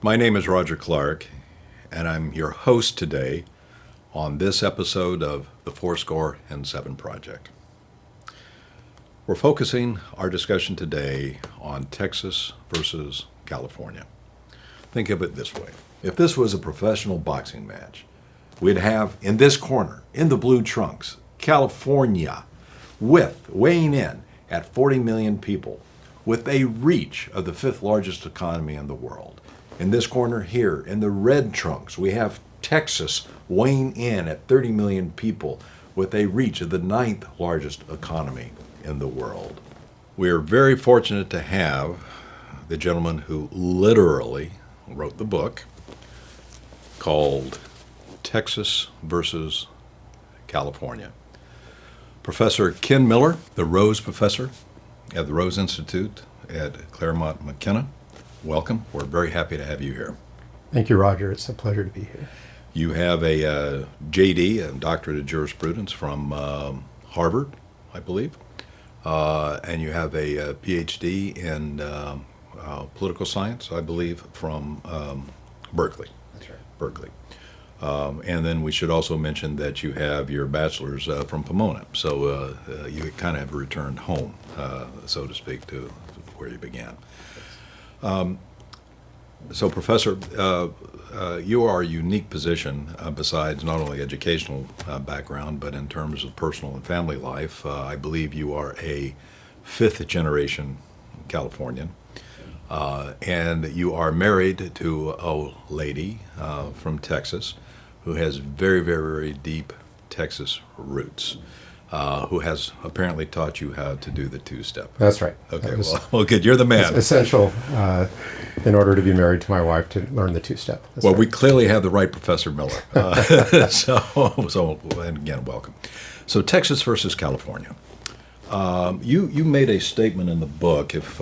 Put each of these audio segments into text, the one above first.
My name is Roger Clark, and I'm your host today on this episode of the Fourscore and 7 Project. We're focusing our discussion today on Texas versus California. Think of it this way. If this was a professional boxing match, we'd have in this corner, in the blue trunks, California, weighing in at 40 million people, with a reach of the 5th largest economy in the world. In this corner here, in the red trunks, we have Texas weighing in at 30 million people with a reach of the 9th largest economy in the world. We are very fortunate to have the gentleman who literally wrote the book called Texas versus California. Professor Ken Miller, the Rose Professor at the Rose Institute at Claremont McKenna. Welcome. We're very happy to have you here. Thank you, Roger. It's a pleasure to be here. You have a JD, a Doctorate of Jurisprudence from Harvard, I believe, and you have a PhD in political science, I believe, from Berkeley. That's right. Berkeley. And then we should also mention that you have your bachelor's from Pomona, so you kind of have returned home, so to speak, to where you began. So, Professor, you are a unique position besides not only educational background, but in terms of personal and family life. I believe you are a 5th generation Californian, and you are married to a lady from Texas who has very, very, very deep Texas roots. Who has apparently taught you how to do the two-step. That's right. Okay, well, good. You're the man. It's essential in order to be married to my wife to learn the two-step. That's well, right. we clearly have the right Professor Miller. So and again, welcome. So Texas versus California. You made a statement in the book, if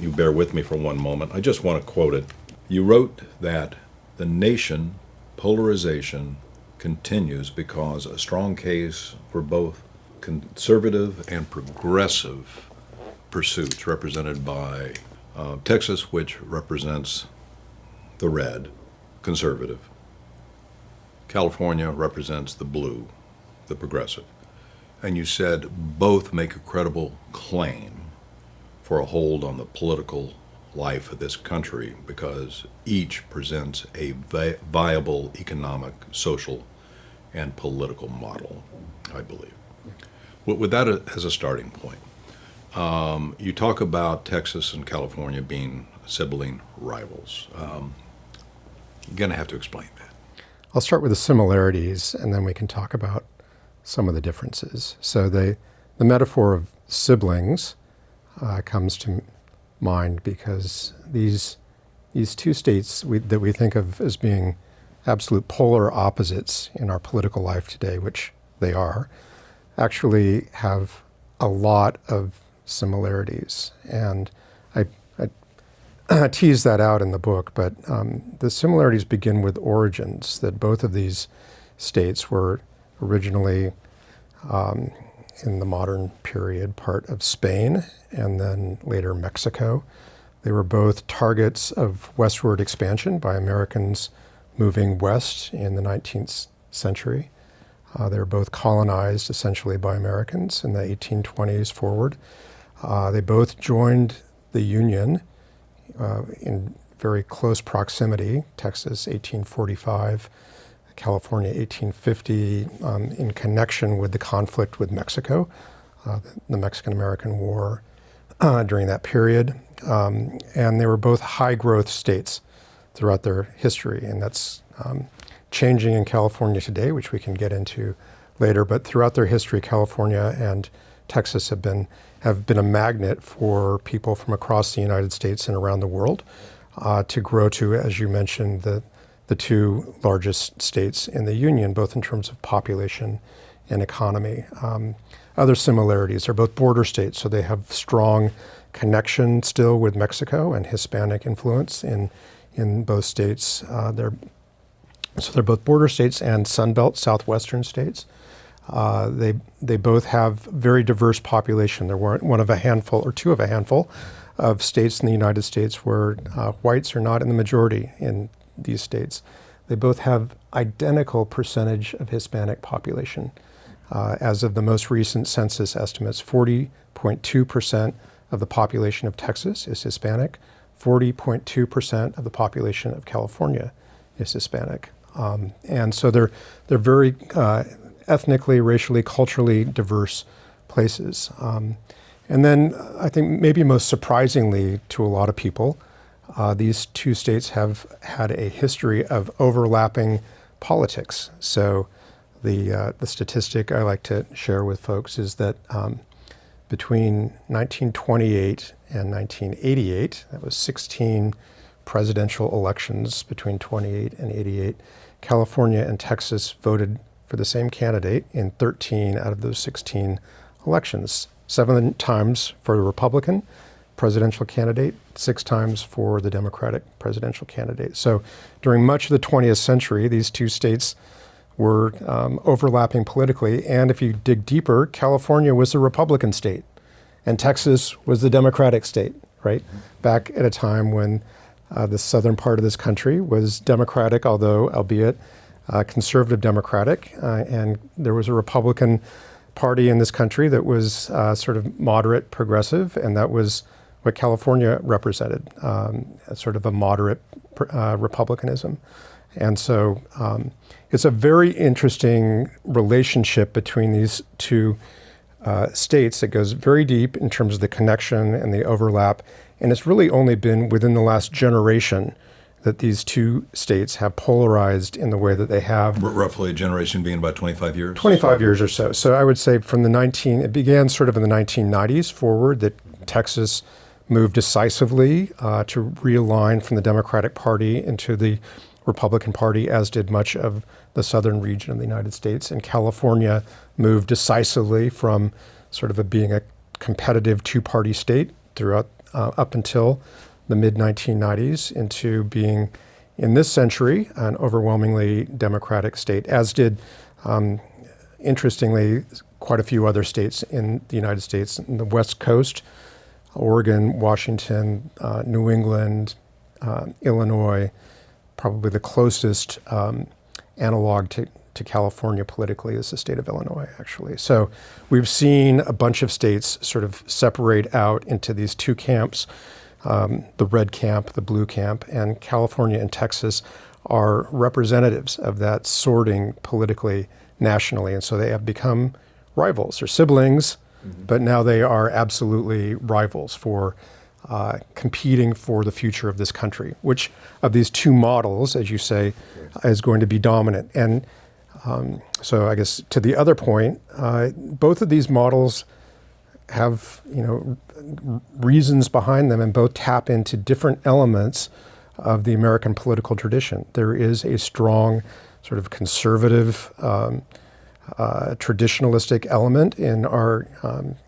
you bear with me for one moment. I just want to quote it. You wrote that the nation polarization continues because a strong case for both conservative and progressive pursuits represented by Texas, which represents the red, conservative. California represents the blue, the progressive. And you said both make a credible claim for a hold on the political life of this country because each presents a viable economic, social, and political model, I believe. With that as a starting point, you talk about Texas and California being sibling rivals. You're going to have to explain that. I'll start with the similarities, and then we can talk about some of the differences. So the metaphor of siblings comes to mind because these two states that we think of as being absolute polar opposites in our political life today, which they are, actually have a lot of similarities. And I tease that out in the book, but the similarities begin with origins, that both of these states were originally in the modern period part of Spain and then later Mexico. They were both targets of westward expansion by Americans moving west in the 19th century. They were both colonized essentially by Americans in the 1820s forward. They both joined the Union in very close proximity, Texas 1845, California 1850, in connection with the conflict with Mexico, the Mexican-American War during that period. And they were both high-growth states throughout their history, and that's changing in California today, which we can get into later. But throughout their history, California and Texas have been a magnet for people from across the United States and around the world to grow to, as you mentioned, the two largest states in the Union, both in terms of population and economy. Other similarities are both border states, so they have strong connection still with Mexico and Hispanic influence in both states. They're both border states and Sunbelt, southwestern states. They both have very diverse population. They're one of a handful or two of a handful of states in the United States where whites are not in the majority in these states. They both have identical percentage of Hispanic population. As of the most recent census estimates, 40.2% of the population of Texas is Hispanic, 40.2% of the population of California is Hispanic. And so they're very ethnically, racially, culturally diverse places. And then I think maybe most surprisingly to a lot of people, these two states have had a history of overlapping politics. So the statistic I like to share with folks is that between 1928 and 1988, that was 16 presidential elections between 28 and 88, California and Texas voted for the same candidate in 13 out of those 16 elections. 7 times for the Republican presidential candidate, 6 times for the Democratic presidential candidate. So during much of the 20th century, these two states were overlapping politically. And if you dig deeper, California was the Republican state and Texas was the Democratic state, right? Back at a time when the southern part of this country was Democratic, although albeit conservative Democratic, and there was a Republican party in this country that was sort of moderate progressive, and that was what California represented, sort of a moderate republicanism. And so it's a very interesting relationship between these two states that goes very deep in terms of the connection and the overlap. And it's really only been within the last generation that these two states have polarized in the way that they have. Roughly a generation being about 25 years? 25 years or so. So I would say from it began sort of in the 1990s forward that Texas moved decisively to realign from the Democratic Party into the Republican Party, as did much of the southern region of the United States. And California moved decisively from sort of being a competitive two-party state throughout up until the mid-1990s into being, in this century, an overwhelmingly Democratic state, as did, interestingly, quite a few other states in the United States. In the West Coast, Oregon, Washington, New England, Illinois, probably the closest analog to California politically is the state of Illinois, actually. So we've seen a bunch of states sort of separate out into these two camps, the red camp, the blue camp, and California and Texas are representatives of that sorting politically, nationally. And so they have become rivals. They're siblings, but now they are absolutely rivals for competing for the future of this country. Which of these two models, as you say, is going to be dominant? And so I guess to the other point, both of these models have, reasons behind them and both tap into different elements of the American political tradition. There is a strong sort of conservative, traditionalistic element in our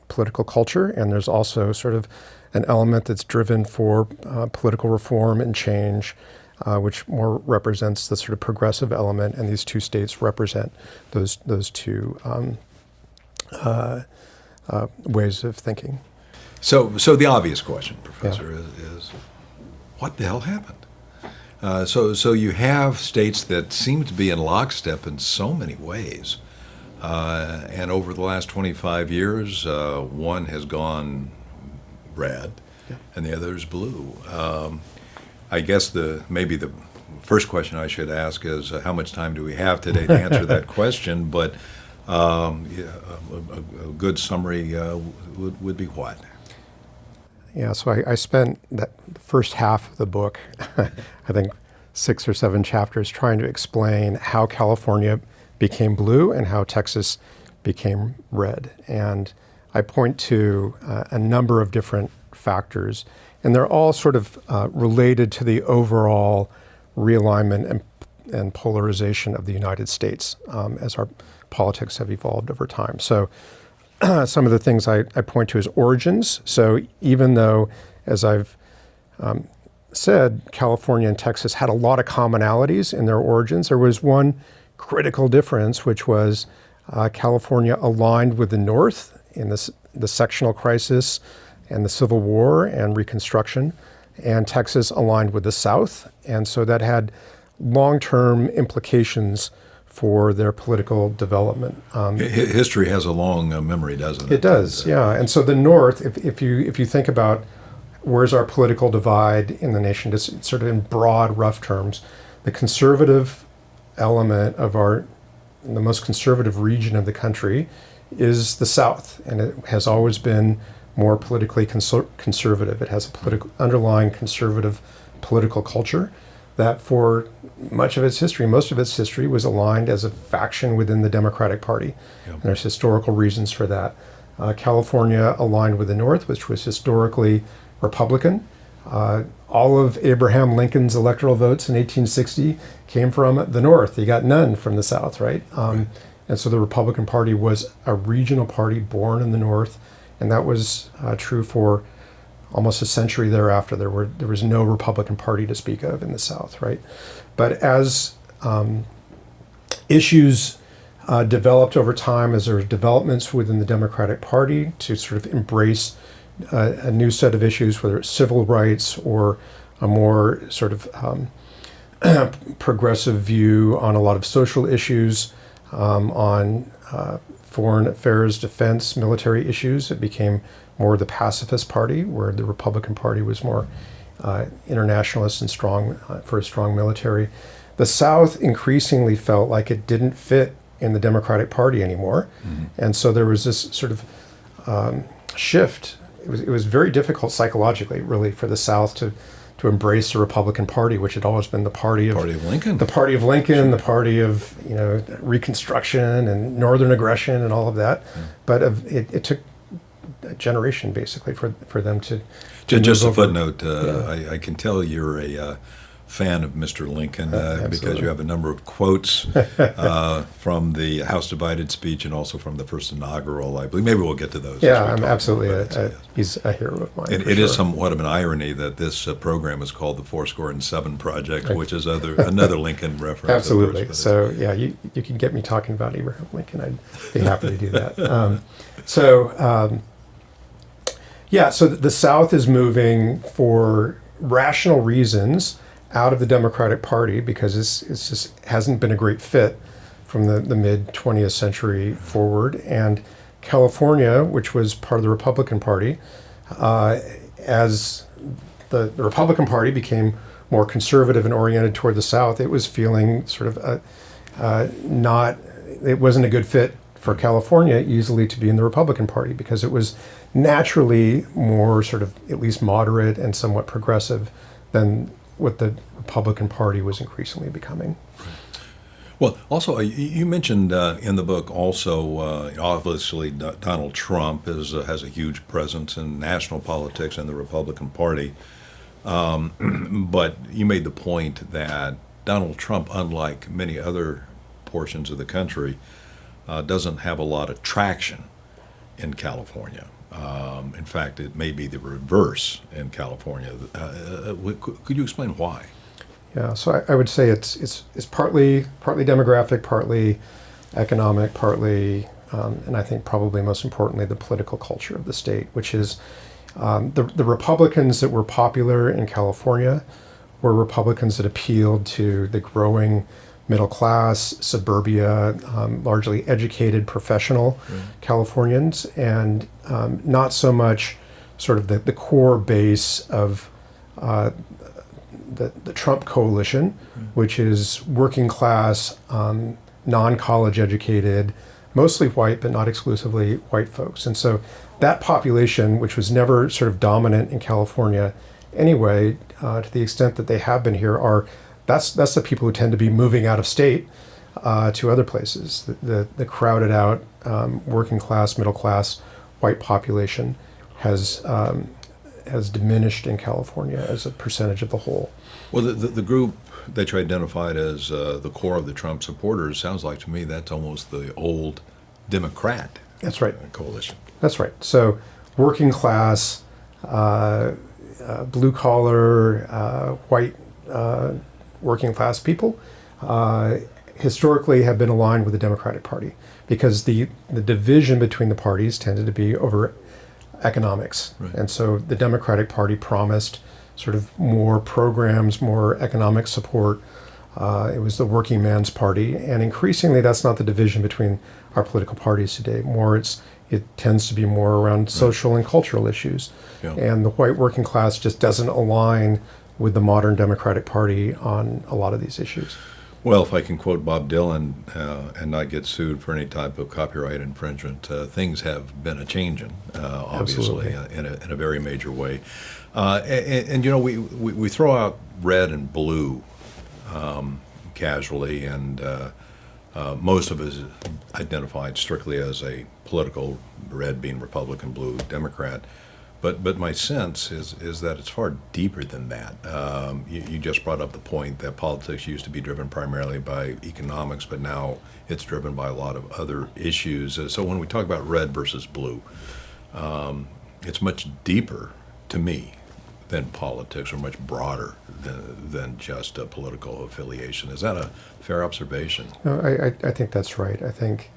political culture, and there's also sort of an element that's driven for political reform and change, which more represents the sort of progressive element, and these two states represent those two ways of thinking. So the obvious question, Professor, is what the hell happened? So you have states that seem to be in lockstep in so many ways, and over the last 25 years, one has gone red, and the other is blue. I guess maybe the first question I should ask is how much time do we have today to answer that question? But a good summary would be what? Yeah, so I spent that first half of the book, I think 6 or 7 chapters, trying to explain how California became blue and how Texas became red. And I point to a number of different factors, and they're all sort of related to the overall realignment and polarization of the United States as our politics have evolved over time. So some of the things I point to is origins. So even though, as I've said, California and Texas had a lot of commonalities in their origins, there was one critical difference, which was California aligned with the North in the sectional crisis and the Civil War and Reconstruction, and Texas aligned with the South. And so that had long-term implications for their political development. History has a long memory, doesn't it? It does, yeah. And so the North, if you think about where's our political divide in the nation, just sort of in broad, rough terms, the conservative element of the most conservative region of the country is the South, and it has always been more politically conservative. It has a underlying conservative political culture that for most of its history was aligned as a faction within the Democratic Party. Yep. And there's historical reasons for that. California aligned with the North, which was historically Republican. All of Abraham Lincoln's electoral votes in 1860 came from the North. He got none from the South, right? And so the Republican Party was a regional party born in the North, and that was true for almost a century thereafter. There was no Republican Party to speak of in the South, right? But as issues developed over time, as there were developments within the Democratic Party to sort of embrace a new set of issues, whether it's civil rights or a more sort of progressive view on a lot of social issues, on foreign affairs, defense, military issues. It became more the pacifist party, where the Republican Party was more internationalist and strong for a strong military. The South increasingly felt like it didn't fit in the Democratic Party anymore, and so there was this sort of shift. It was very difficult psychologically, really, for the South to embrace the Republican Party, which had always been the party of Lincoln, the party of Lincoln, the party of Reconstruction and Northern aggression and all of that. But it took a generation basically for them to. Just a footnote. I can tell you're a fan of Mr. Lincoln because you have a number of quotes from the House Divided speech and also from the first inaugural, I believe. Maybe we'll get to those. Yeah, I'm absolutely. He's a hero of mine. It is somewhat of an irony that this program is called the Fourscore and Seven Project, right, which is another Lincoln reference. Absolutely. So yeah, you can get me talking about Abraham Lincoln. I'd be happy to do that. So the South is moving for rational reasons out of the Democratic Party because it's just hasn't been a great fit from the mid 20th century forward. And California, which was part of the Republican Party, as the Republican Party became more conservative and oriented toward the South, it was feeling sort of it wasn't a good fit for California easily to be in the Republican Party because it was naturally more sort of at least moderate and somewhat progressive than what the Republican Party was increasingly becoming. Well, also, you mentioned in the book also, obviously, Donald Trump has a huge presence in national politics and the Republican Party. But you made the point that Donald Trump, unlike many other portions of the country, doesn't have a lot of traction in California. In fact, it may be the reverse in California. Could you explain why? Yeah, so I would say it's partly demographic, partly economic, partly, and I think probably most importantly, the political culture of the state, which is the Republicans that were popular in California were Republicans that appealed to the growing middle class, suburbia, largely educated, professional Californians, and not so much sort of the core base of the Trump coalition, which is working class, non-college educated, mostly white, but not exclusively white folks. And so that population, which was never sort of dominant in California anyway, to the extent that they have been here, that's the people who tend to be moving out of state to other places. The crowded out working class, middle class, white population has diminished in California as a percentage of the whole. Well, the group that you identified as the core of the Trump supporters sounds like to me that's almost the old Democrat. That's right. Coalition. That's right. So working class, blue collar, white working class people historically have been aligned with the Democratic Party. because the division between the parties tended to be over economics. Right. And so the Democratic Party promised sort of more programs, more economic support. It was the working man's party, and increasingly that's not the division between our political parties today. It tends to be more around social and cultural issues. Yeah. And the white working class just doesn't align with the modern Democratic Party on a lot of these issues. Well, if I can quote Bob Dylan and not get sued for any type of copyright infringement, things have been a-changing, obviously, in a very major way. And you know, we throw out red and blue casually, and most of us identified strictly as a political, red being Republican, blue Democrat. But my sense is that it's far deeper than that. You just brought up the point that politics used to be driven primarily by economics, but now it's driven by a lot of other issues. So when we talk about red versus blue, it's much deeper to me than politics, or much broader than just a political affiliation. Is that a fair observation? No, I think that's right. I think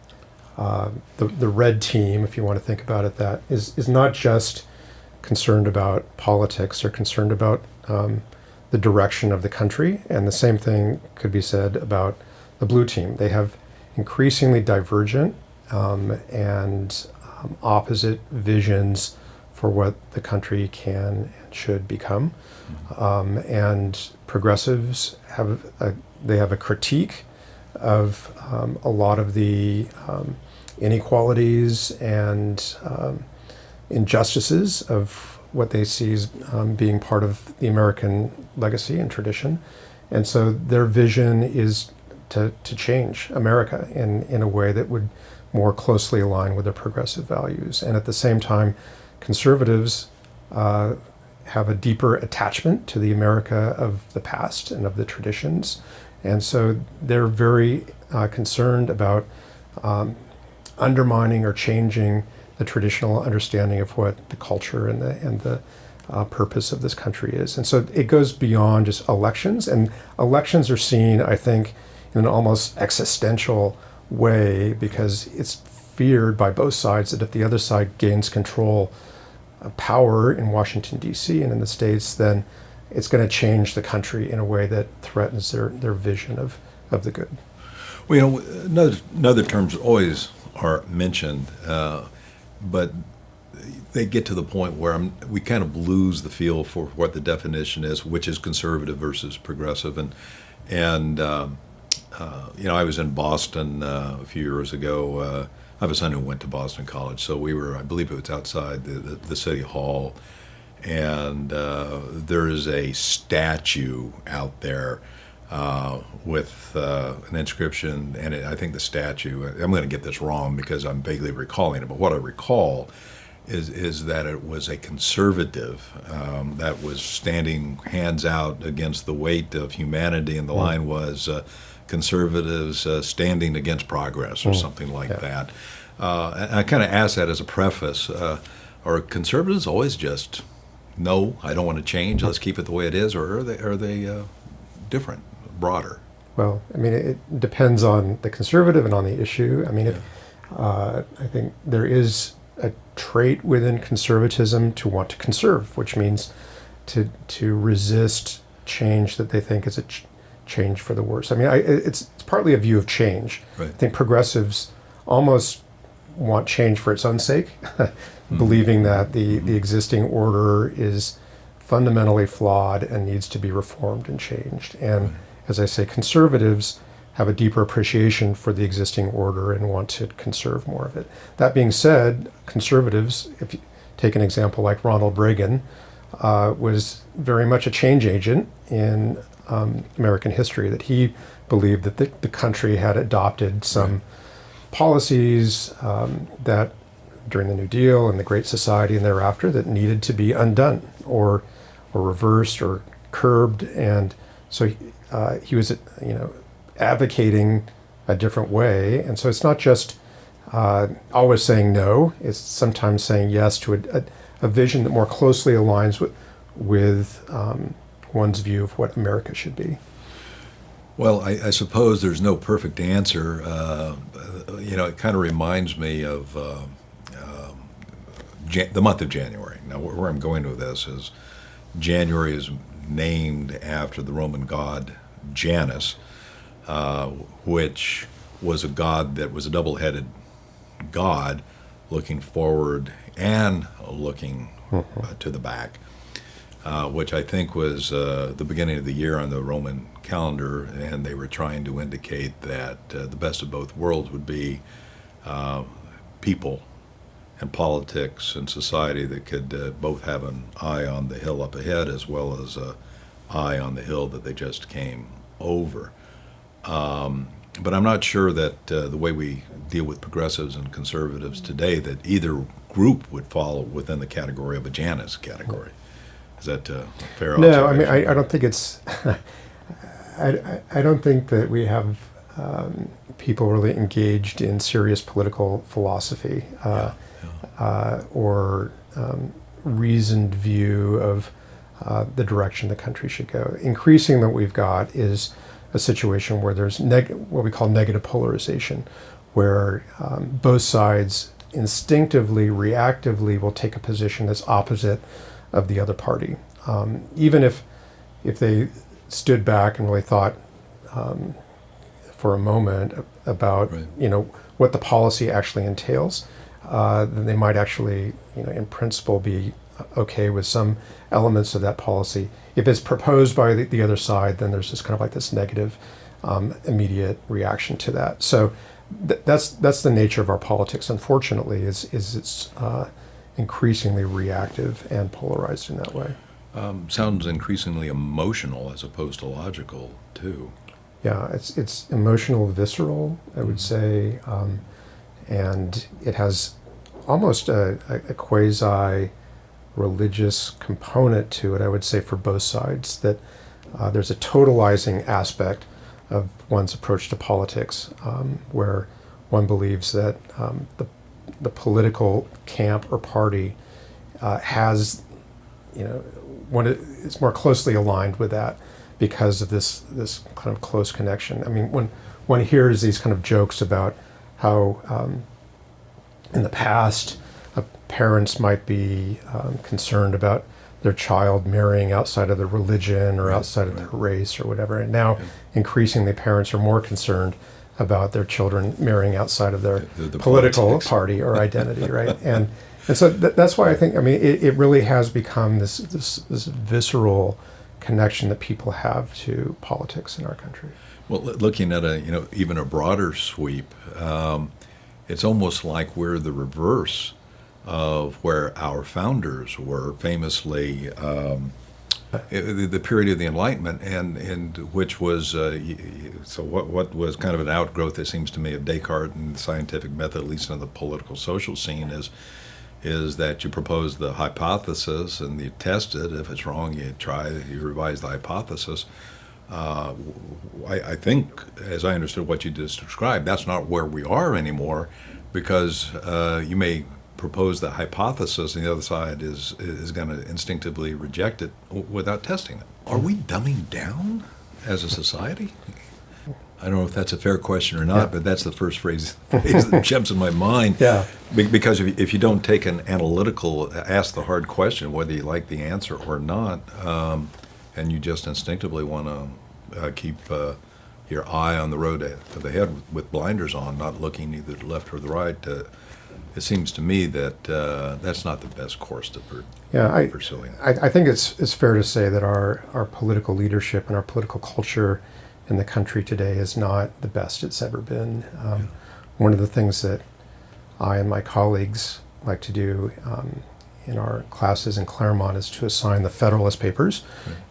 the red team, if you want to think about it, that is not just concerned about politics or concerned about the direction of the country. And the same thing could be said about the blue team. They have increasingly divergent and opposite visions for what the country can and should become. And progressives have a critique of a lot of the inequalities and injustices of what they see as being part of the American legacy and tradition. And so their vision is to change America in a way that would more closely align with their progressive values. And at the same time, conservatives have a deeper attachment to the America of the past and of the traditions. And so they're very concerned about undermining or changing the traditional understanding of what the culture and the purpose of this country is. And so it goes beyond just elections, and elections are seen, I think, in an almost existential way, because it's feared by both sides that if the other side gains control of power in Washington, D.C. and in the States, then it's going to change the country in a way that threatens their vision of the good. Well, you know, another terms always are mentioned, but they get to the point where we kind of lose the feel for what the definition is, which is conservative versus progressive. And you know, I was in Boston a few years ago. I have a son who went to Boston College, so we were, I believe it was outside the city hall, and there is a statue out there with an inscription, and I think the statue, I'm going to get this wrong because I'm vaguely recalling it, but what I recall is that it was a conservative that was standing hands out against the weight of humanity, and the line was conservatives standing against progress, or something like that. And I kind of asked that as a preface. Are conservatives always just, no, I don't want to change, let's keep it the way it is, or are they different, broader? Well, I mean, it depends on the conservative and on the issue. I mean, I think there is a trait within conservatism to want to conserve, which means to resist change that they think is a change for the worse. I mean, it's partly a view of change. Right. I think progressives almost want change for its own sake, believing that the existing order is fundamentally flawed and needs to be reformed and changed. And as I say, conservatives have a deeper appreciation for the existing order and want to conserve more of it. That being said, conservatives, if you take an example like Ronald Reagan, was very much a change agent in American history, that he believed that the country had adopted some policies that during the New Deal and the Great Society and thereafter that needed to be undone or reversed or curbed. And so he was, advocating a different way. And so it's not just always saying no, it's sometimes saying yes to a vision that more closely aligns with one's view of what America should be. Well, I suppose there's no perfect answer. It kind of reminds me of the month of January. Now, where I'm going with this is January is named after the Roman god Janus, uh, which was a god that was a double-headed god, looking forward and looking to the back, which I think was the beginning of the year on the Roman calendar, and they were trying to indicate that the best of both worlds would be people and politics and society that could both have an eye on the hill up ahead as well as an eye on the hill that they just came over. But I'm not sure that the way we deal with progressives and conservatives today, that either group would fall within the category of a Janus category. Is that fair? No, observation? I don't think it's. I don't think that we have people really engaged in serious political philosophy or reasoned view of the direction the country should go. Increasing that we've got is a situation where there's what we call negative polarization, where both sides instinctively, reactively will take a position that's opposite of the other party, even if they stood back and really thought for a moment about Right. What the policy actually entails, then they might actually in principle be okay with some elements of that policy. If it's proposed by the other side, then there's just kind of like this negative immediate reaction to that. So that's the nature of our politics, unfortunately, is it's increasingly reactive and polarized in that way. Sounds increasingly emotional as opposed to logical, too. Yeah, it's emotional, visceral, I would say, and it has almost a quasi religious component to it, I would say, for both sides, that there's a totalizing aspect of one's approach to politics, where one believes that the political camp or party has, one is more closely aligned with that because of this kind of close connection. I mean, when one hears these kind of jokes about how in the past parents might be concerned about their child marrying outside of their religion or outside of their race or whatever, and now increasingly parents are more concerned about their children marrying outside of their The political politics. party or identity, right? And so that's why I think, it really has become this visceral connection that people have to politics in our country. Well, looking at even a broader sweep, it's almost like we're the reverse of where our founders were, famously the period of the Enlightenment, and which was so what was kind of an outgrowth, it seems to me, of Descartes and the scientific method, at least in the political social scene, is that you propose the hypothesis and you test it. If it's wrong, you revise the hypothesis. I think, as I understood what you just described, that's not where we are anymore, because you may propose the hypothesis and the other side is going to instinctively reject it without testing it. Are we dumbing down as a society? I don't know if that's a fair question or not, but that's the first phrase that jumps in my mind. Yeah. Because if you don't take an analytical, ask the hard question, whether you like the answer or not, and you just instinctively want to keep your eye on the road to the head with blinders on, not looking either to the left or the right, it seems to me that that's not the best course to pursuing. I think it's fair to say that our political leadership and our political culture in the country today is not the best it's ever been. One of the things that I and my colleagues like to do in our classes in Claremont is to assign the Federalist Papers,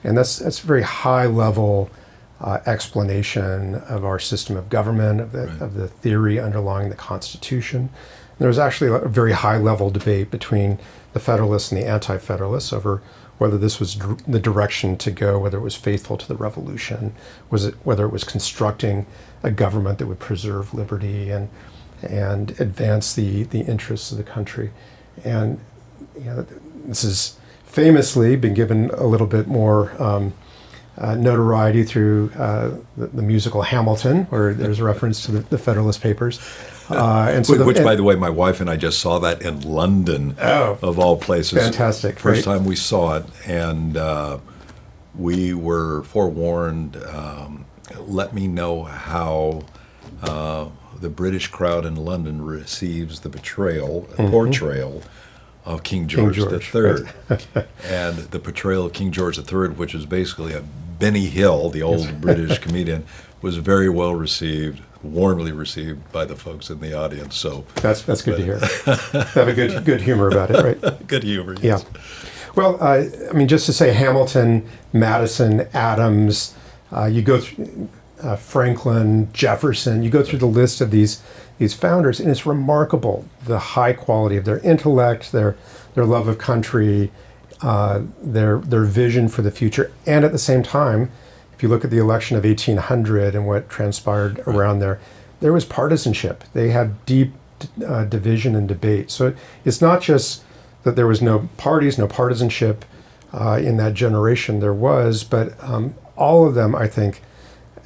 and that's a very high level explanation of our system of government, of the theory underlying the Constitution. There was actually a very high level debate between the Federalists and the Anti-Federalists over whether this was the direction to go, whether it was faithful to the Revolution, whether it was constructing a government that would preserve liberty and advance the interests of the country. And this has famously been given a little bit more notoriety through the musical Hamilton, where there's a reference to the Federalist Papers. And so Which, by the way, my wife and I just saw that in London, of all places. Fantastic. First right? time we saw it, and we were forewarned, let me know how the British crowd in London receives the portrayal of King George III. And the portrayal of King George III, which is basically a Benny Hill, the old British comedian, was very well received, warmly received by the folks in the audience. So that's good to hear. Have a good humor about it, right? Good humor, yes. Yeah. Well, I mean, just to say Hamilton, Madison, Adams, you go through Franklin, Jefferson, you go through the list of these founders, and it's remarkable the high quality of their intellect, their love of country, their vision for the future, and at the same time, if you look at the election of 1800 and what transpired around there was partisanship. They had deep division and debate. So it's not just that there was no parties, no partisanship in that generation. There was, but all of them, I think,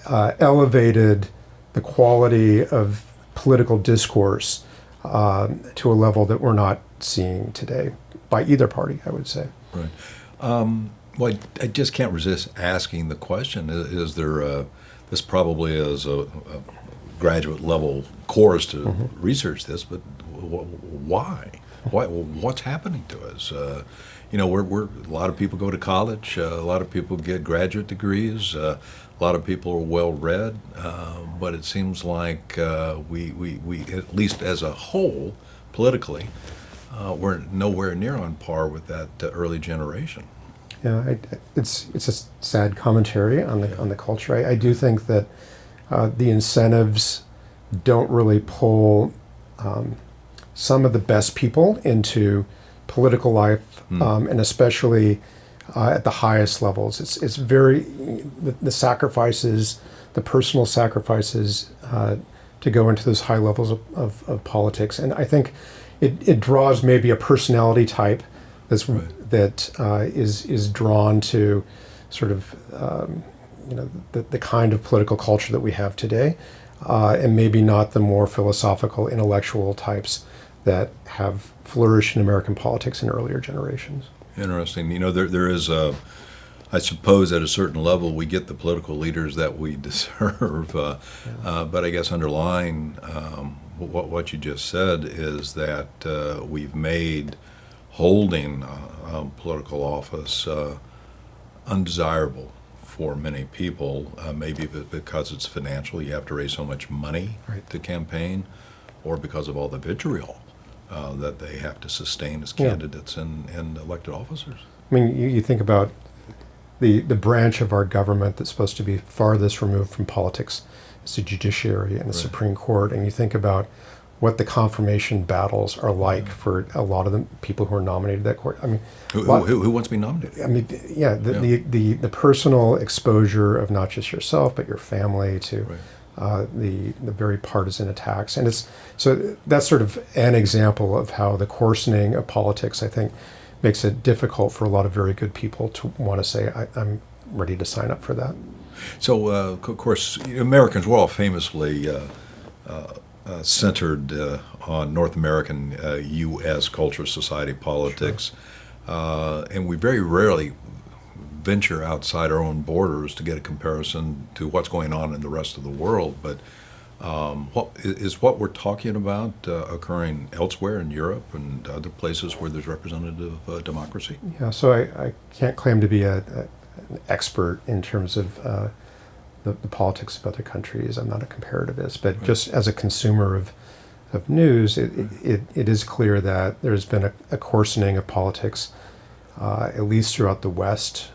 elevated the quality of political discourse to a level that we're not seeing today by either party, I would say. Right. Well, I just can't resist asking the question: is there? This probably is a graduate level course to research this, but why? Why? What's happening to us? We're a lot of people go to college. A lot of people get graduate degrees. A lot of people are well read, but it seems like we at least as a whole politically, we're nowhere near on par with that early generation. Yeah, it's a sad commentary on the culture. I do think that the incentives don't really pull some of the best people into political life, and especially at the highest levels. It's very the sacrifices, the personal sacrifices to go into those high levels of politics, and I think it draws maybe a personality type that is drawn to sort of the kind of political culture that we have today, and maybe not the more philosophical, intellectual types that have flourished in American politics in earlier generations. Interesting. There is I suppose at a certain level we get the political leaders that we deserve, but I guess underlying what you just said is that we've made holding political office undesirable for many people, maybe because it's financial, you have to raise so much money to campaign, or because of all the vitriol that they have to sustain as candidates and elected officers. I mean, you think about the branch of our government that's supposed to be farthest removed from politics is the judiciary and the Supreme Court, and you think about what the confirmation battles are like for a lot of the people who are nominated to that court. I mean, who wants to be nominated? I mean, the personal exposure of not just yourself but your family to the very partisan attacks, and that's sort of an example of how the coarsening of politics, I think, makes it difficult for a lot of very good people to want to say, I'm ready to sign up for that. So, of course, Americans were all famously centered on North American U.S. culture, society, politics, and we very rarely venture outside our own borders to get a comparison to what's going on in the rest of the world. But what we're talking about occurring elsewhere in Europe and other places where there's representative democracy? Yeah, so I can't claim to be an expert in terms of the politics of other countries. I'm not a comparativist, but just as a consumer of news, it is clear that there's been a coarsening of politics, at least throughout the West,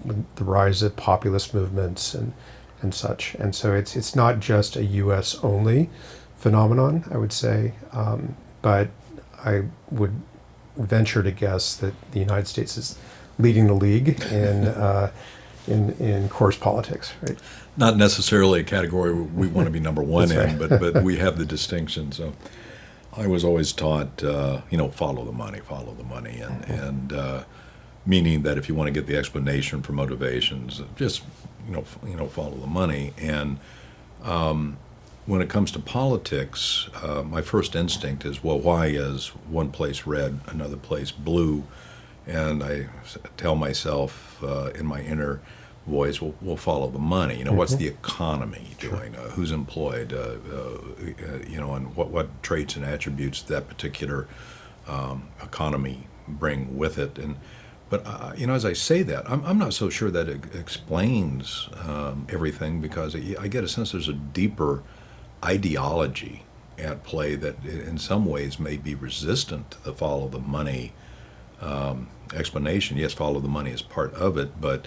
with the rise of populist movements and such. And so it's not just a U.S. only phenomenon, I would say, but I would venture to guess that the United States is leading the league in coarse politics, right? Not necessarily a category we want to be number one in, but we have the distinction. So I was always taught, follow the money, and meaning that if you want to get the explanation for motivations, just follow the money. And when it comes to politics, my first instinct is, well, why is one place red, another place blue? And I tell myself in my inner voice, well, we'll follow the money. What's the economy doing? Who's employed? And what traits and attributes that particular economy bring with it. But as I say that, I'm not so sure that it explains everything, because I get a sense there's a deeper ideology at play that in some ways may be resistant to the follow the money explanation. Yes, follow the money is part of it, but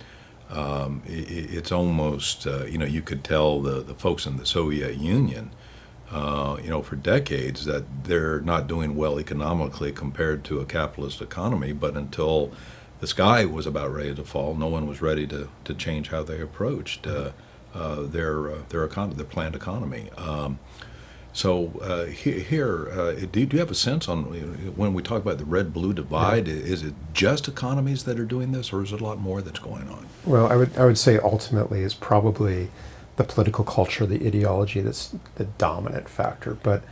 it's almost, you could tell the folks in the Soviet Union, for decades, that they're not doing well economically compared to a capitalist economy, but until the sky was about ready to fall, no one was ready to change how they approached their planned economy. Here, do you have a sense on, when we talk about the red-blue divide, is it just economies that are doing this, or is it a lot more that's going on? Well, I would say ultimately it's probably the political culture, the ideology that's the dominant factor. But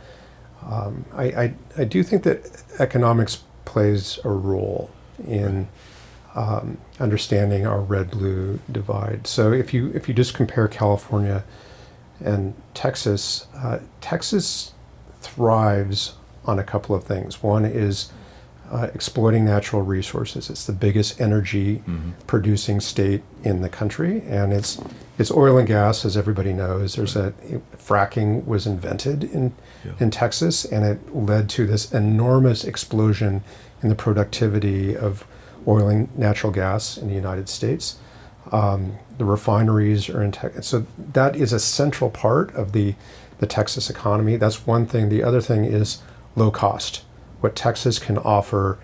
I do think that economics plays a role in understanding our red-blue divide. So if you just compare California and Texas, Texas thrives on a couple of things. One is exploiting natural resources. It's the biggest energy producing state in the country, and it's oil and gas, as everybody knows. Fracking was invented in Texas, and it led to this enormous explosion in the productivity of oil and natural gas in the United States. The refineries are in Texas. So that is a central part of the Texas economy. That's one thing. The other thing is low cost. What Texas can offer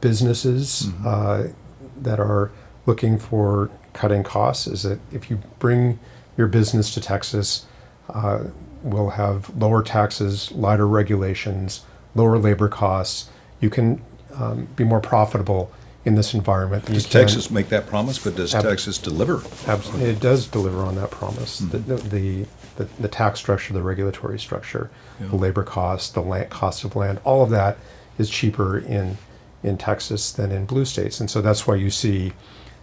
businesses that are looking for cutting costs is that if you bring your business to Texas, we'll have lower taxes, lighter regulations, lower labor costs. You can be more profitable in this environment. Does Texas make that promise, but does Texas deliver? Absolutely. It does deliver on that promise. The tax structure, the regulatory structure, the labor cost, the cost of land, all of that is cheaper in Texas than in blue states. And so that's why you see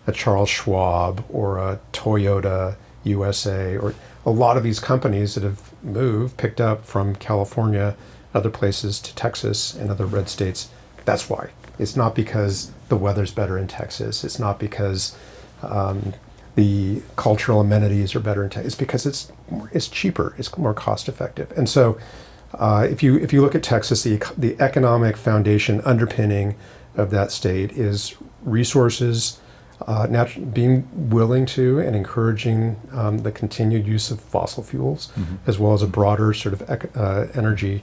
a Charles Schwab or a Toyota USA, or a lot of these companies that have picked up from California, other places, to Texas and other red states. That's why. It's not because the weather's better in Texas. It's not because the cultural amenities are better in Texas. It's because it's cheaper. It's more cost effective. And so, if you look at Texas, the economic foundation underpinning of that state is resources, being willing to and encouraging the continued use of fossil fuels, as well as a broader sort of energy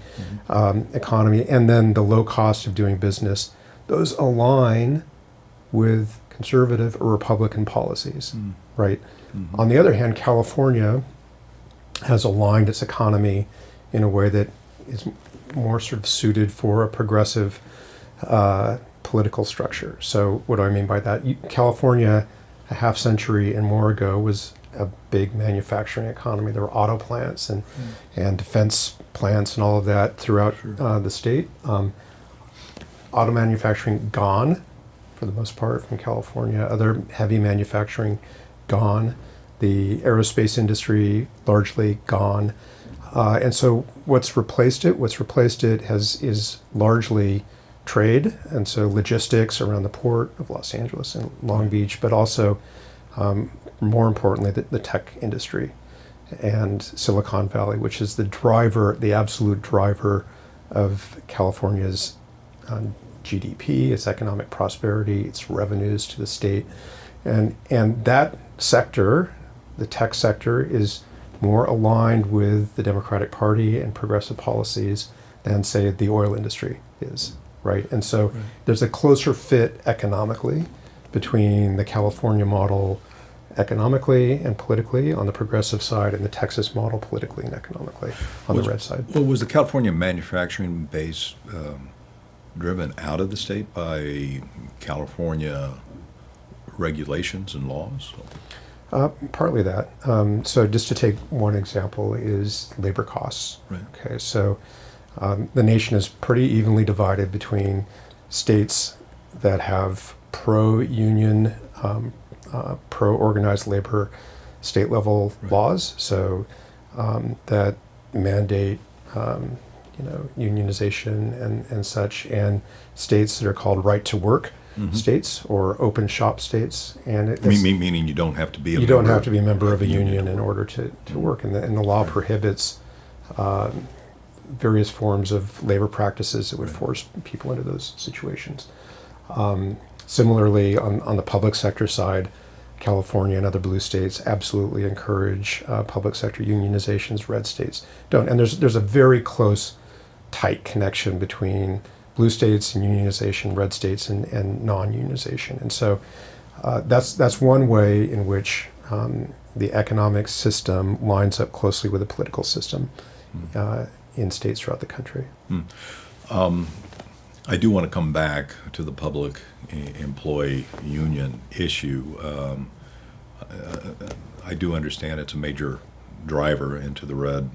economy, and then the low cost of doing business. Those align with conservative or Republican policies, right? On the other hand, California has aligned its economy in a way that is more sort of suited for a progressive political structure. So what do I mean by that? California, a half century and more ago, was a big manufacturing economy. There were auto plants and defense plants and all of that throughout the state. Auto manufacturing gone, for the most part, from California. Other heavy manufacturing gone. The aerospace industry largely gone. And so what's replaced it? Is largely trade, and so logistics around the port of Los Angeles and Long Beach, but also, more importantly, the tech industry and Silicon Valley, which is the absolute driver of California's GDP, its economic prosperity, its revenues to the state. And that sector, the tech sector, is more aligned with the Democratic Party and progressive policies than, say, the oil industry is, right? And so there's a closer fit economically between the California model economically and politically on the progressive side, and the Texas model politically and economically on the red side. Well, was the California manufacturing base driven out of the state by California regulations and laws? Partly that. So just to take one example is labor costs. Right. Okay, so the nation is pretty evenly divided between states that have pro-union, pro-organized labor state-level Right. laws, so that mandate unionization and such, and states that are called right-to-work states or open shop states, and Meaning you don't have to be a you member don't have to be a member of a union to in work. order to work, and the law prohibits various forms of labor practices that would Right. force people into those situations. Similarly, on the public sector side, California and other blue states absolutely encourage public sector unionizations. Red states don't, and there's a very close, tight connection between blue states and unionization, red states and non-unionization, and so that's one way in which the economic system lines up closely with the political system in states throughout the country. I do want to come back to the public employee union issue. I do understand it's a major driver into the red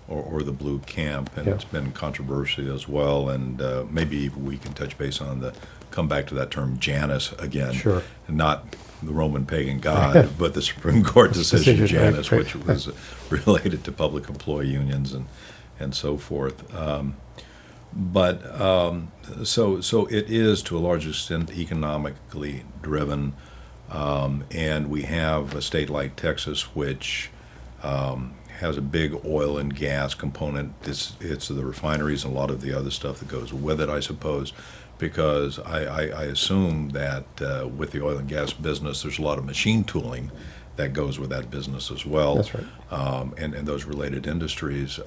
or the blue camp, and Yeah. it's been controversial as well. And maybe we can touch base on come back to that term Janus again. Sure. And not the Roman pagan god, but the Supreme Court decision Janus, right. which was related to public employee unions and so forth. So it is to a large extent economically driven, and we have a state like Texas which has a big oil and gas component. It's the refineries and a lot of the other stuff that goes with it, I suppose, because I assume that with the oil and gas business, there's a lot of machine tooling that goes with that business as well. That's right. And those related industries.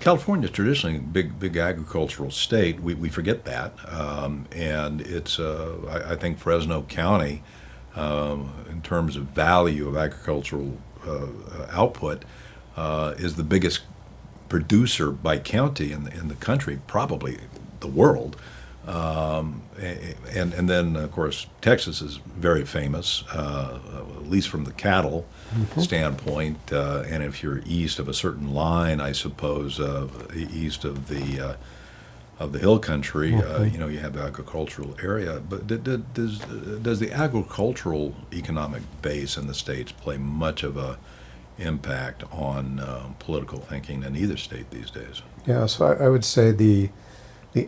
California is traditionally a big agricultural state. We forget that. And it's, I think Fresno County, in terms of value of agricultural output, is the biggest producer by county in the country, probably the world. And then, of course, Texas is very famous, at least from the cattle standpoint. And if you're east of a certain line, I suppose, east of the hill country, you have the agricultural area. But does the agricultural economic base in the states play much of a impact on political thinking in either state these days? Yeah, so I would say the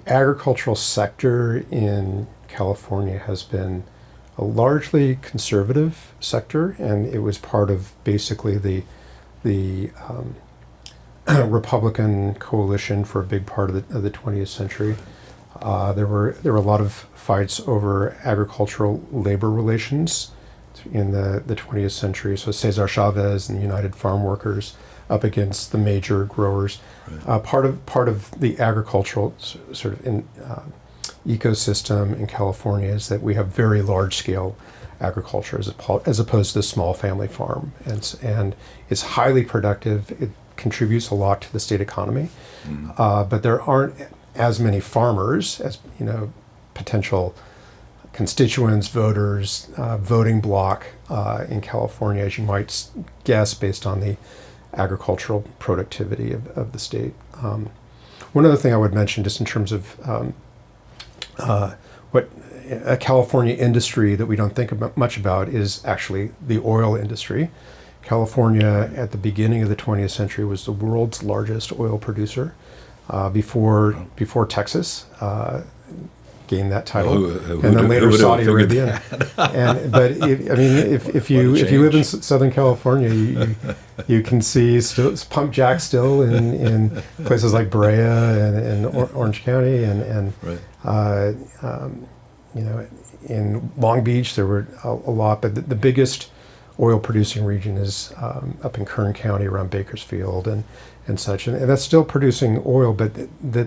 agricultural sector in California has been a largely conservative sector, and it was part of basically the Republican coalition for a big part of the 20th century. There were a lot of fights over agricultural labor relations in the 20th century. So Cesar Chavez and the United Farm Workers up against the major growers. Right. Part of the agricultural sort of ecosystem in California is that we have very large scale agriculture as opposed to the small family farm, and it's highly productive. It contributes a lot to the state economy, but there aren't as many farmers as potential constituents, voters, voting bloc in California, as you might guess, based on the agricultural productivity of the state. One other thing I would mention, just in terms of what a California industry that we don't think much about, is actually the oil industry. California, at the beginning of the 20th century, was the world's largest oil producer before Texas gained that title, and then later Saudi Arabia. But if you live in Southern California, you can see pump jacks still in places like Brea and Orange County, and in Long Beach there were a lot. But the biggest oil producing region is up in Kern County around Bakersfield and such, and that's still producing oil. But the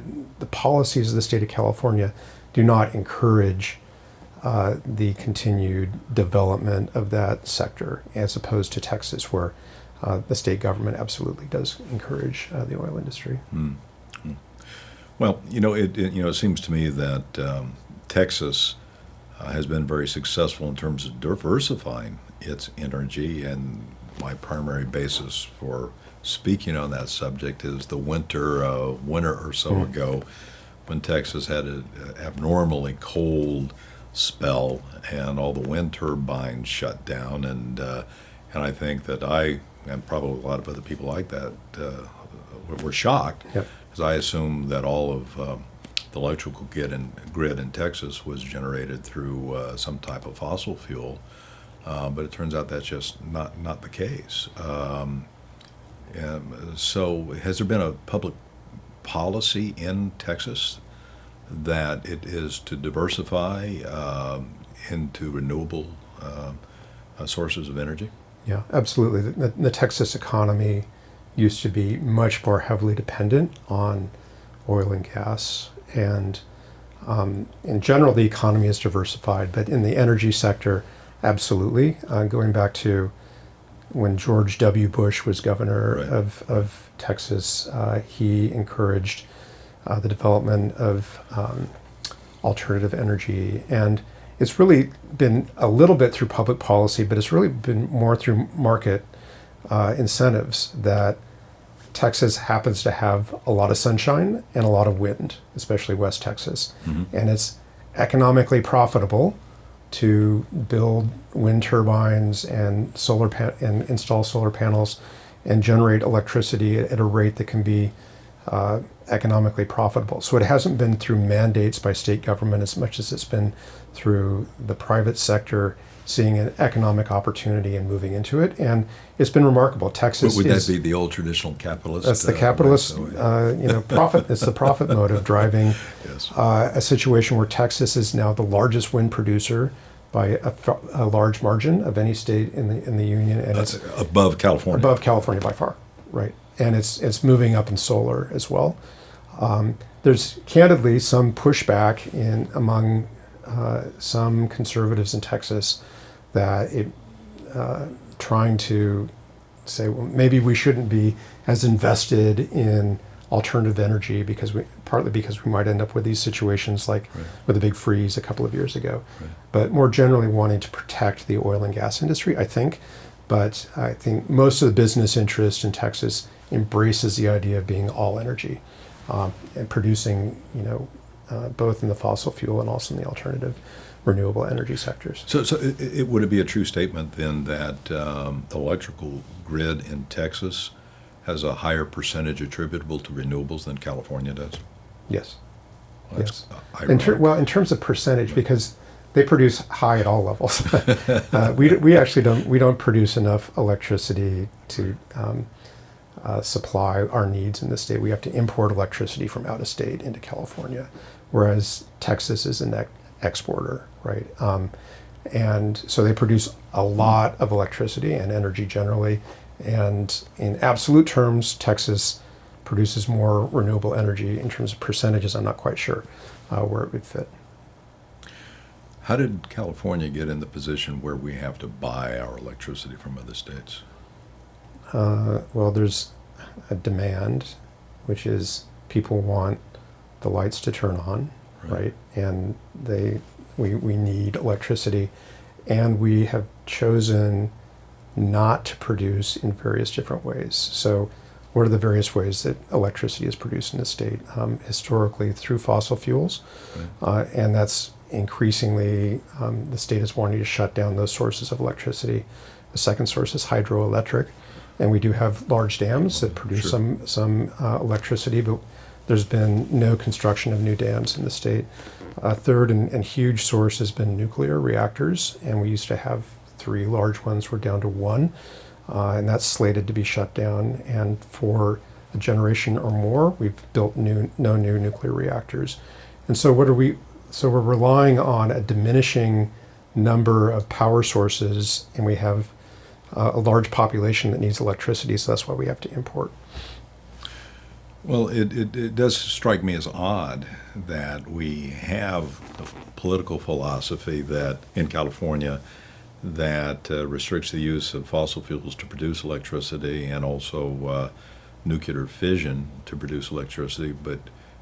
policies of the state of California do not encourage the continued development of that sector, as opposed to Texas, where the state government absolutely does encourage the oil industry. Well, it seems to me that Texas has been very successful in terms of diversifying its energy. And my primary basis for speaking on that subject is the winter or so ago, when Texas had an abnormally cold spell and all the wind turbines shut down. And I think that I, and probably a lot of other people like that, were shocked, Yep. because I assumed that all of the electrical grid in Texas was generated through some type of fossil fuel. But it turns out that's just not the case. So has there been a public policy in Texas that it is to diversify into renewable sources of energy? Yeah, absolutely. The Texas economy used to be much more heavily dependent on oil and gas. And in general, the economy is diversified, but in the energy sector, absolutely. Going back to when George W. Bush was governor Right. of Texas, he encouraged the development of alternative energy. And it's really been a little bit through public policy, but it's really been more through market incentives that Texas happens to have a lot of sunshine and a lot of wind, especially West Texas. Mm-hmm. And it's economically profitable to build wind turbines and and install solar panels and generate electricity at a rate that can be economically profitable. So it hasn't been through mandates by state government as much as it's been through the private sector seeing an economic opportunity and moving into it. And it's been remarkable. Texas Would is... that be the old traditional capitalist? That's the capitalist, profit. It's the profit motive driving Yes. a situation where Texas is now the largest wind producer by a large margin of any state in the union, and That's it's above California. above California by far, right? And it's moving up in solar as well. There's candidly some pushback among some conservatives in Texas that trying to say, well, maybe we shouldn't be as invested in alternative energy partly because we might end up with these situations like Right. with the big freeze a couple of years ago. Right. But more generally wanting to protect the oil and gas industry, I think. But I think most of the business interest in Texas embraces the idea of being all energy and producing, both in the fossil fuel and also in the alternative renewable energy sectors. So would it be a true statement then that the electrical grid in Texas has a higher percentage attributable to renewables than California does? Yes. Well, Yes. ironic. In terms of percentage, because they produce high at all levels. We actually don't produce enough electricity to supply our needs in the state. We have to import electricity from out of state into California, whereas Texas is a net exporter, right? And so they produce a lot of electricity and energy generally. And in absolute terms, Texas produces more renewable energy. In terms of percentages, I'm not quite sure where it would fit. How did California get in the position where we have to buy our electricity from other states? Well, there's a demand, which is people want the lights to turn on, right? And we need electricity, and we have chosen not to produce in various different ways. So what are the various ways that electricity is produced in the state? Historically through fossil fuels, and that's increasingly the state is wanting to shut down those sources of electricity. The second source is hydroelectric, and we do have large dams that produce some electricity, but there's been no construction of new dams in the state. A third and huge source has been nuclear reactors, and we used to have 3 large ones. We're down to 1, and that's slated to be shut down. And for a generation or more, we've built no new nuclear reactors. And so we're relying on a diminishing number of power sources, and we have a large population that needs electricity, so that's why we have to import. Well, it does strike me as odd that we have a political philosophy that in California that restricts the use of fossil fuels to produce electricity and also nuclear fission to produce electricity, but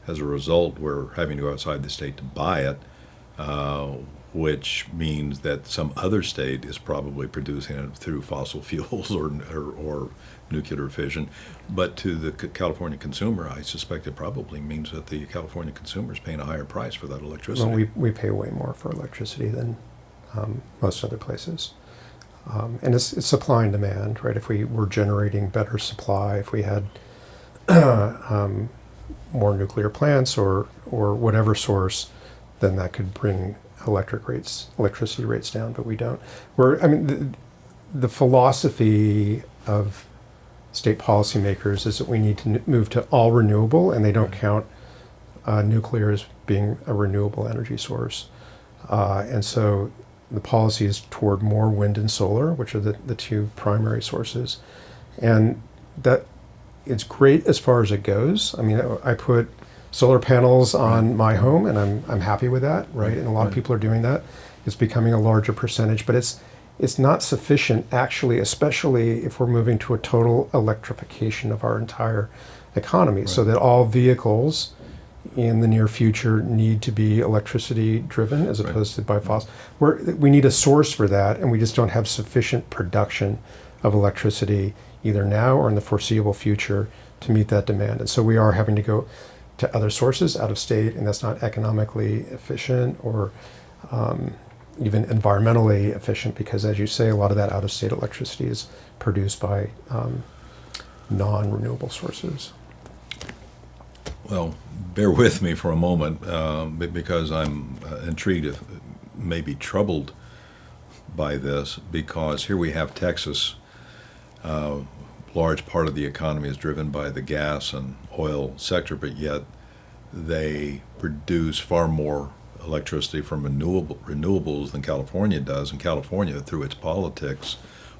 as a result, we're having to go outside the state to buy it. which means that some other state is probably producing it through fossil fuels or nuclear fission. But to the California consumer, I suspect it probably means that the California consumer is paying a higher price for that electricity. Well, we pay way more for electricity than most other places. And it's supply and demand, right? If we were generating better supply, if we had more nuclear plants or whatever source, then that could bring electricity rates down, but we don't. The philosophy of state policymakers is that we need to move to all renewable, and they don't count nuclear as being a renewable energy source. And so the policy is toward more wind and solar, which are the two primary sources. And that it's great as far as it goes. I mean, I put solar panels on my home, and I'm happy with that, right? And a lot of people are doing that. It's becoming a larger percentage, but it's not sufficient, actually, especially if we're moving to a total electrification of our entire economy, so that all vehicles in the near future need to be electricity driven as opposed to by fossil. We need a source for that, and we just don't have sufficient production of electricity either now or in the foreseeable future to meet that demand. And so we are having to go to other sources out of state, and that's not economically efficient or even environmentally efficient, because, as you say, a lot of that out of state electricity is produced by non-renewable sources. Well, bear with me for a moment because I'm intrigued, if maybe troubled by this, because here we have Texas. Large part of the economy is driven by the gas and oil sector, but yet they produce far more electricity from renewables than California does. And California, through its politics,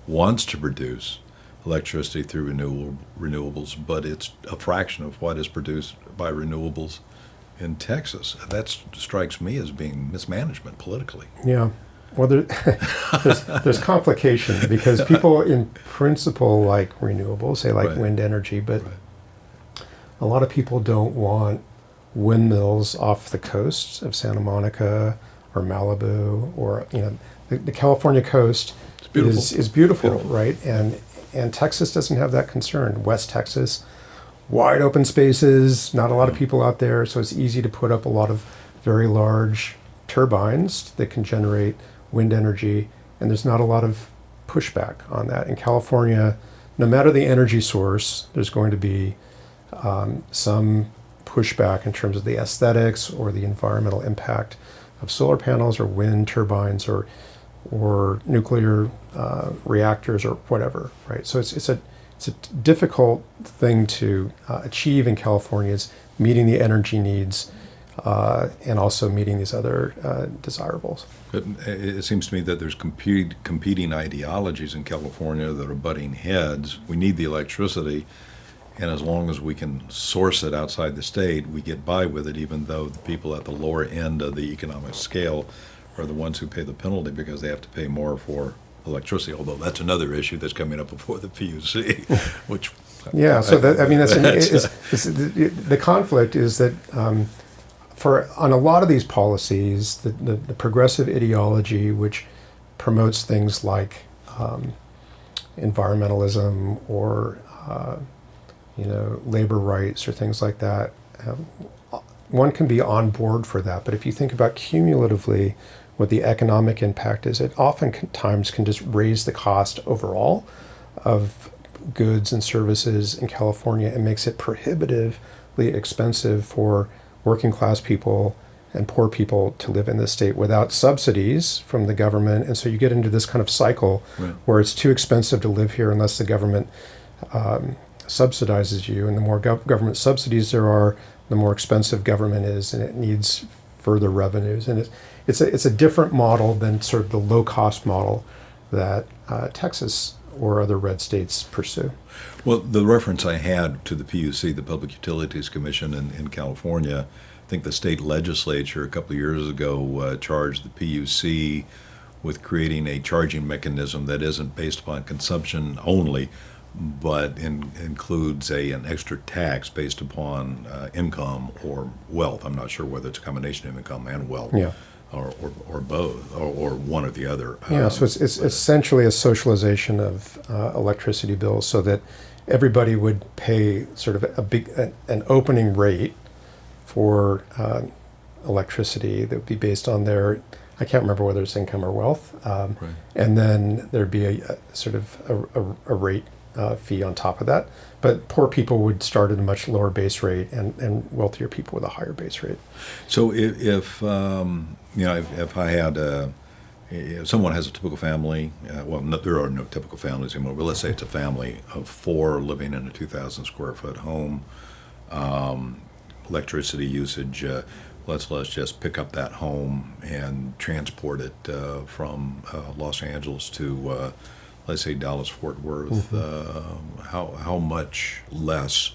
wants to produce electricity through renewables, but it's a fraction of what is produced by renewables in Texas. That strikes me as being mismanagement politically. Yeah. Well, there's complication, because people in principle like renewables, they like wind energy, but a lot of people don't want windmills off the coast of Santa Monica or Malibu, or the California coast is beautiful, right? And Texas doesn't have that concern. West Texas, wide open spaces, not a lot of people out there, so it's easy to put up a lot of very large turbines that can generate wind energy, and there's not a lot of pushback on that. In California, no matter the energy source, there's going to be some pushback in terms of the aesthetics or the environmental impact of solar panels or wind turbines or nuclear reactors or whatever, right? So it's a difficult thing to achieve in California, is meeting the energy needs and also meeting these other desirables. But it seems to me that there's competing ideologies in California that are butting heads. We need the electricity, and as long as we can source it outside the state, we get by with it, even though the people at the lower end of the economic scale are the ones who pay the penalty because they have to pay more for electricity, although that's another issue that's coming up before the PUC, which... Yeah, so the conflict is that on a lot of these policies, the progressive ideology, which promotes things like environmentalism or labor rights or things like that, one can be on board for that. But if you think about cumulatively what the economic impact is, it oftentimes can just raise the cost overall of goods and services in California and makes it prohibitively expensive for working class people and poor people to live in this state without subsidies from the government. And so you get into this kind of cycle where it's too expensive to live here unless the government subsidizes you. And the more government subsidies there are, the more expensive government is, and it needs further revenues. And it's a different model than sort of the low-cost model that Texas or other red states pursue. Well, the reference I had to the PUC, the Public Utilities Commission in California, I think the state legislature a couple of years ago charged the PUC with creating a charging mechanism that isn't based upon consumption only, but includes an extra tax based upon income or wealth. I'm not sure whether it's a combination of income and wealth. Yeah. or both, or one or the other. Yeah, so it's essentially a socialization of electricity bills, so that everybody would pay sort of an opening rate for electricity that would be based on their, I can't remember whether it's income or wealth, Right. and then there'd be a sort of a rate fee on top of that. But poor people would start at a much lower base rate, and wealthier people with a higher base rate. So if if I had if someone has a typical family, there are no typical families anymore, but let's say it's a family of four living in a 2,000 square foot home, electricity usage, let's just pick up that home and transport it from Los Angeles to, let's say, Dallas Fort Worth. How much less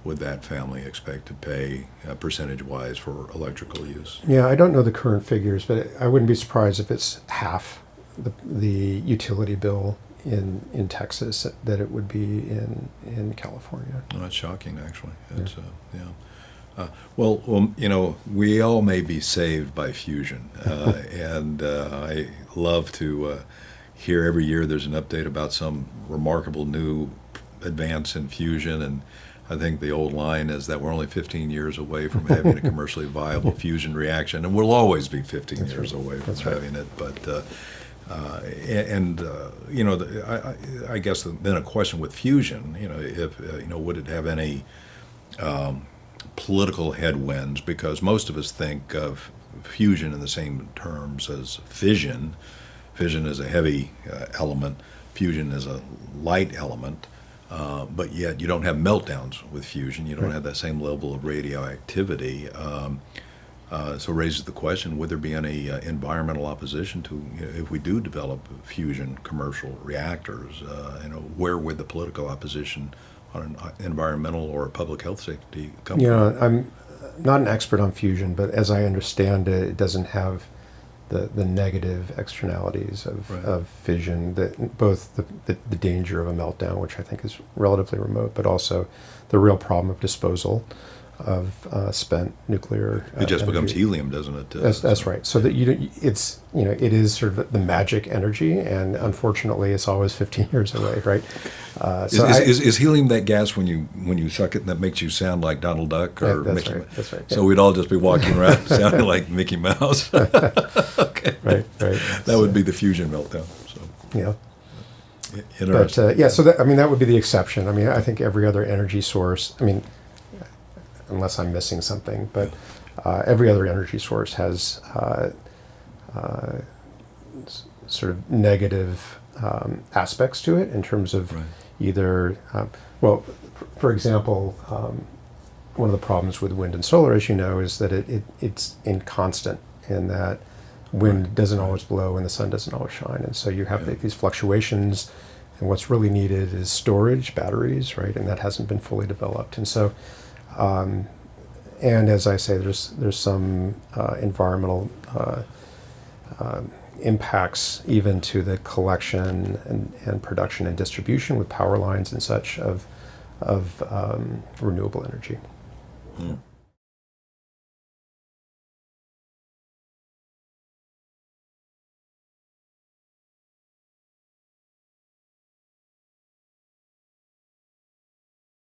would that family expect to pay percentage-wise for electrical use? Yeah, I don't know the current figures, but I wouldn't be surprised if it's half the utility bill in Texas that it would be in California. Well, that's shocking, actually. It's, we all may be saved by fusion, and I love to hear every year there's an update about some remarkable new advance in fusion, and I think the old line is that we're only 15 years away from having a commercially viable fusion reaction, and we'll always be 15 years away from having it. But I guess then a question with fusion, if would it have any political headwinds? Because most of us think of fusion in the same terms as fission. Fission is a heavy element. Fusion is a light element. But yet you don't have meltdowns with fusion. You don't have that same level of radioactivity. So it raises the question, would there be any environmental opposition to, if we do develop fusion commercial reactors, where would the political opposition on an environmental or public health safety come from? Yeah, I'm not an expert on fusion, but as I understand it, it doesn't have the negative externalities of fission, both the danger of a meltdown, which I think is relatively remote, but also the real problem of disposal of spent nuclear it just energy. becomes helium, doesn't it? That's right. So that it is sort of the magic energy, and unfortunately, it's always 15 years away, right? Is helium that gas when you suck it and that makes you sound like Donald Duck or Mickey Mouse? That's right. So we'd all just be walking around sounding like Mickey Mouse. Okay. Right. That would be the fusion meltdown. So yeah. Interesting. But so that would be the exception. I mean, I think every other energy source. I mean, unless I'm missing something, but every other energy source has sort of negative aspects to it in terms of either, for example, one of the problems with wind and solar, as you know, is that it's inconstant in that wind doesn't always blow and the sun doesn't always shine. And so you have these fluctuations, and what's really needed is storage, batteries, right? And that hasn't been fully developed. And so, and as I say, there's some environmental impacts even to the collection and production and distribution with power lines and such of renewable energy.